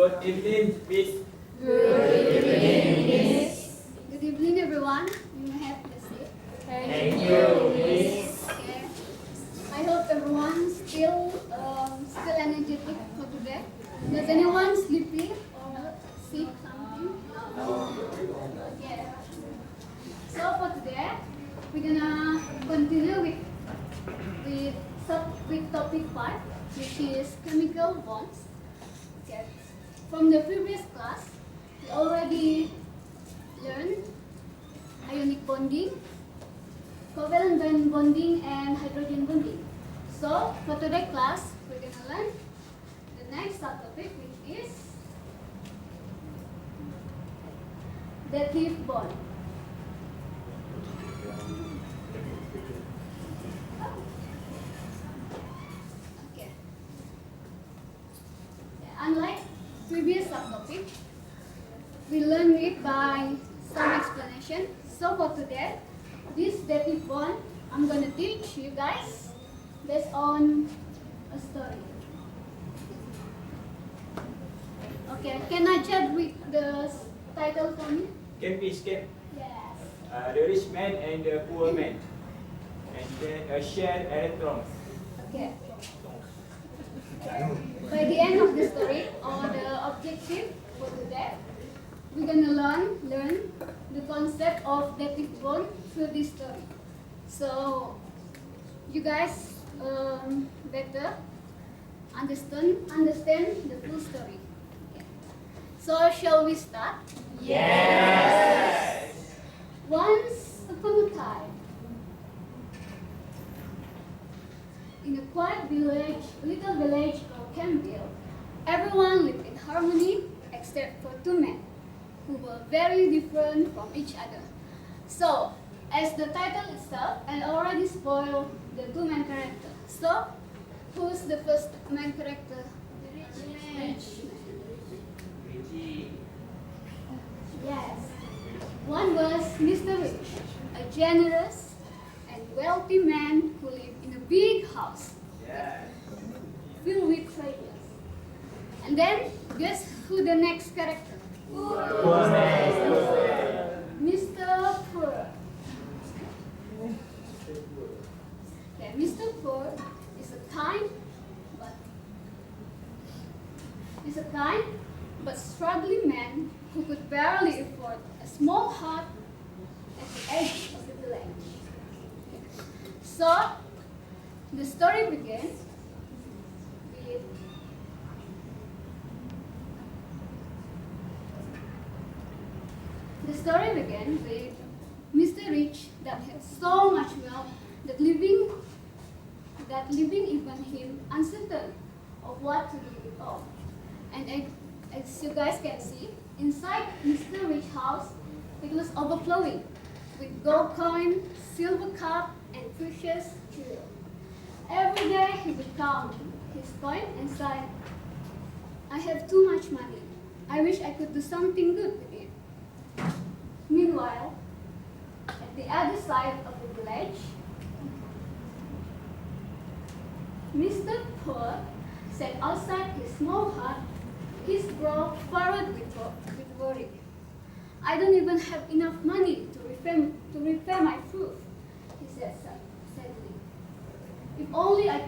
Good evening, Miss. Good evening, everyone. You may have a seat. Thank you, Miss. Okay. I hope everyone still energetic for today. Does anyone sleepy or sick something? Okay. So for today, we're gonna continue with topic 5, which is chemical bonds. Okay. From the previous class, we already learned ionic bonding, covalent bonding, and hydrogen bonding. So for today's class, we're gonna learn the next subtopic, which is dative bond. Okay. Unlike previous subtopic, we learned it by some explanation. So for today, this dative bond, I'm gonna teach you guys based on a story. Okay, can I chat with the title for me? Can we skip Yes. the rich man and the poor man, and then shared electrons? Okay. By the end of the story, or the objective for today, we're gonna learn the concept of dative bond through this story. So you guys better understand the full story. Okay. So shall we start? Yes. Once upon a time, in a quiet village, little village called Campbell, everyone lived in harmony except for two men who were very different from each other. So, as the title itself, I already spoiled the two main characters. So, who's the first main character? Rich man. Yes. One was Mr. Rich, a generous and wealthy man who lived in a big house filled with treasures. And then, guess who the next character? Mr. Poor. Okay, Mr. Poor is a kind but struggling man who could barely afford a small hut at the edge of the village. So, the story begins with Mr. Rich that had so much wealth that living even him uncertain of what to do with all. And as you guys can see, inside Mr. Rich house, it was overflowing with gold coin, silver cup, and precious jewels. Every day he would count his coin and say, "I have too much money. I wish I could do something good with it." Meanwhile, at the other side of the village, Mr. Poor sat outside his small hut, his brow furrowed with worry. "I don't even have enough money to repay my proof," he said sadly. "If only I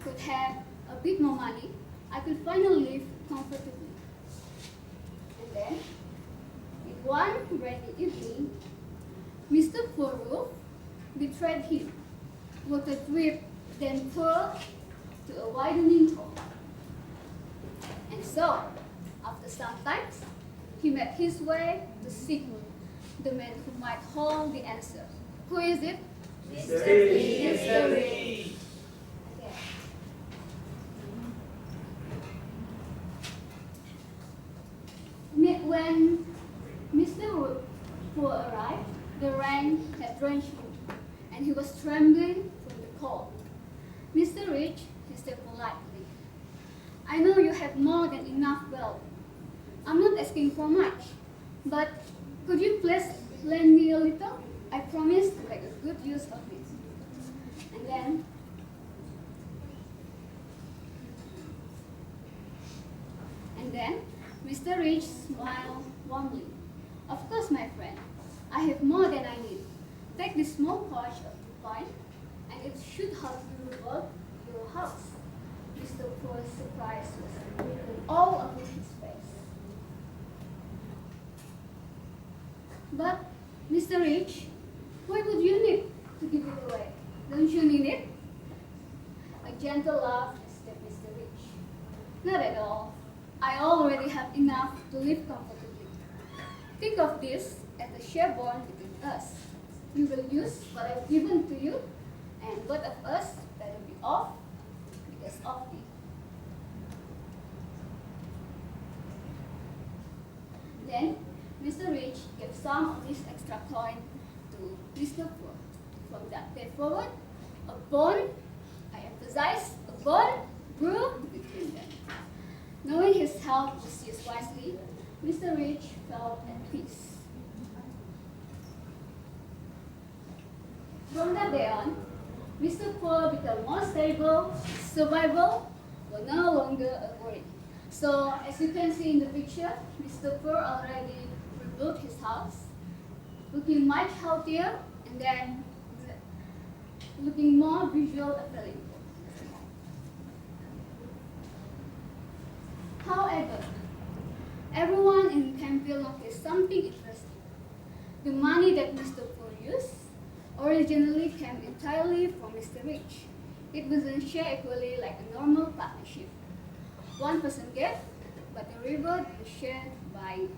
could have a bit more money, I could finally live comfortably." And then, one rainy evening, Mr. Poor betrayed him, water dripped, then poured to a widening hole. And so, after some time, he made his way to seek the man who might hold the answer. Who is it? Mr. Rich. Mr. Rich. Okay. When Mr. Poor arrived, the rain had drenched him, and he was trembling from the cold. Mr. Rich, he said politely, "I know you have more than enough wealth. I'm not asking for much, but could you please lend me a little? I promise to make a good use of it." And then Mr. Rich smiled warmly. Of course, my friend. I have more than I need. Take this small pouch of wine, and it should help you rebuild your house. Mr. Poor's surprise was written all over his face. But, Mr. Rich, why would you need to give it away? Don't you need it? A gentle laugh escaped Mr. Rich. Not at all. I already have enough to live comfortably. Think of this as a share bond between us. You will use what I've given to you, and both of us better be off because of it. Then, Mr. Rich gave some of his extra coin to Mr. Poor. From that day forward, a bond, I emphasize, a bond grew between them. Knowing his help was used wisely, Mr. Rich felt at peace. From that day on, Mr. Poor became more stable. Survival was no longer a worry. So, as you can see in the picture, Mr. Poor already rebuilt his house, looking much healthier and then looking more visual appealing. However, everyone in Campville noticed something interesting. The money that Mr. Poor used originally came entirely from Mr. Rich. It wasn't shared equally like a normal partnership. One person gave, but the reward was shared by both.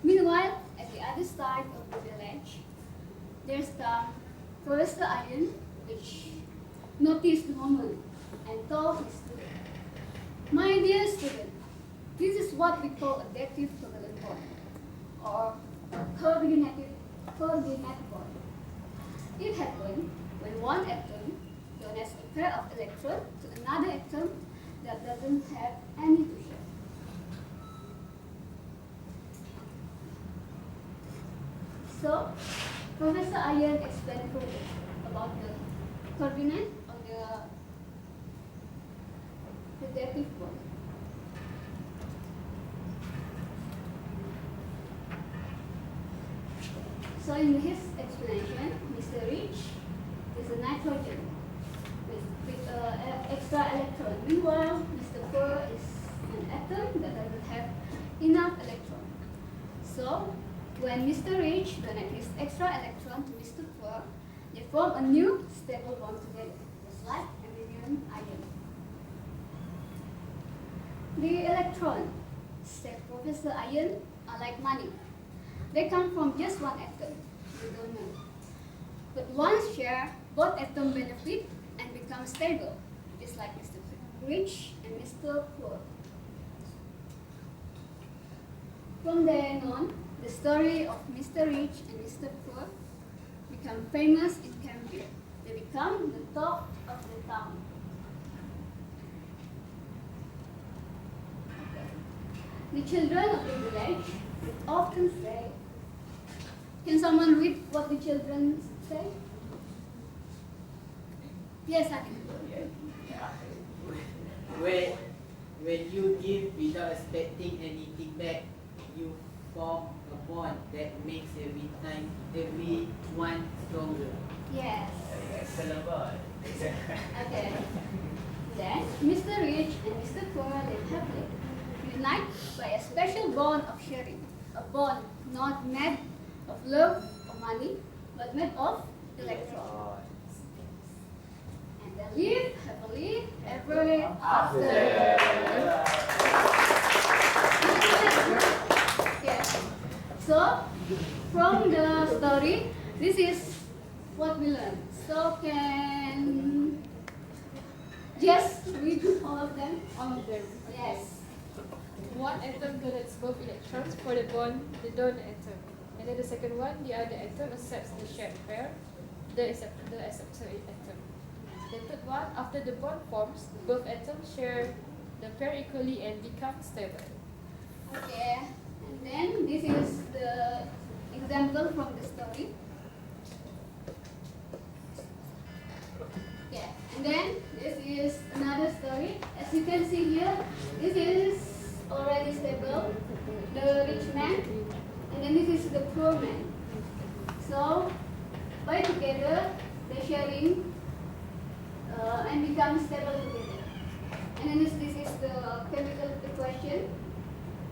Meanwhile, at the other side of the village, there's the Professor Adrian, which noticed the moment and told his student, "My dear student, this is what we call adaptive covalent bond, or coordinate bond. It happens when one atom donates a pair of electrons to another atom that doesn't have any to share." So, Professor Adrian explained further about the coordinate of the adaptive bond. So in his explanation, Mr. Rich is a nitrogen with extra electron. Meanwhile, Mr. Poor is an atom that doesn't have enough electron. So when Mr. Rich donates his extra electron to Mr. Poor, they form a new stable bond together, just like Adrian ion. The electrons, said Professor Iron, are like money. They come from just one atom, we don't know. But once shared, both atoms benefit and become stable, just like Mr. Rich and Mr. Poor. From then on, the story of Mr. Rich and Mr. Poor become famous in Campville. They become the talk of the town. The children of the village would often say, can someone read what the children say? Yes, I can. When you give without expecting anything back, you form a bond that makes everyone stronger. Yes. Excellent bond. Okay. Then, Mr. Rich and Mr. Poor live happily, unite by a special bond of sharing. A bond not made of love or money, but made of electrons. And they live happily ever after. Yes. So, from the story, this is what we learned. So, can just read all of them? All of them. Yes. One atom donates both electrons for the bond, the donor atom. And then the second one, the other atom accepts the shared pair, the acceptor atom. The third one, after the bond forms, both atoms share the pair equally and become stable. Okay. And then this is the example from the story. Yeah. And then this is another story. As As you can see here, this is already stable, the rich man, and then this is the poor man. So, by together, they sharing and become stable together. And then this is the chemical equation.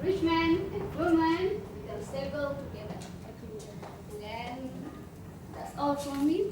Rich man and poor man become stable together. And then that's all from me.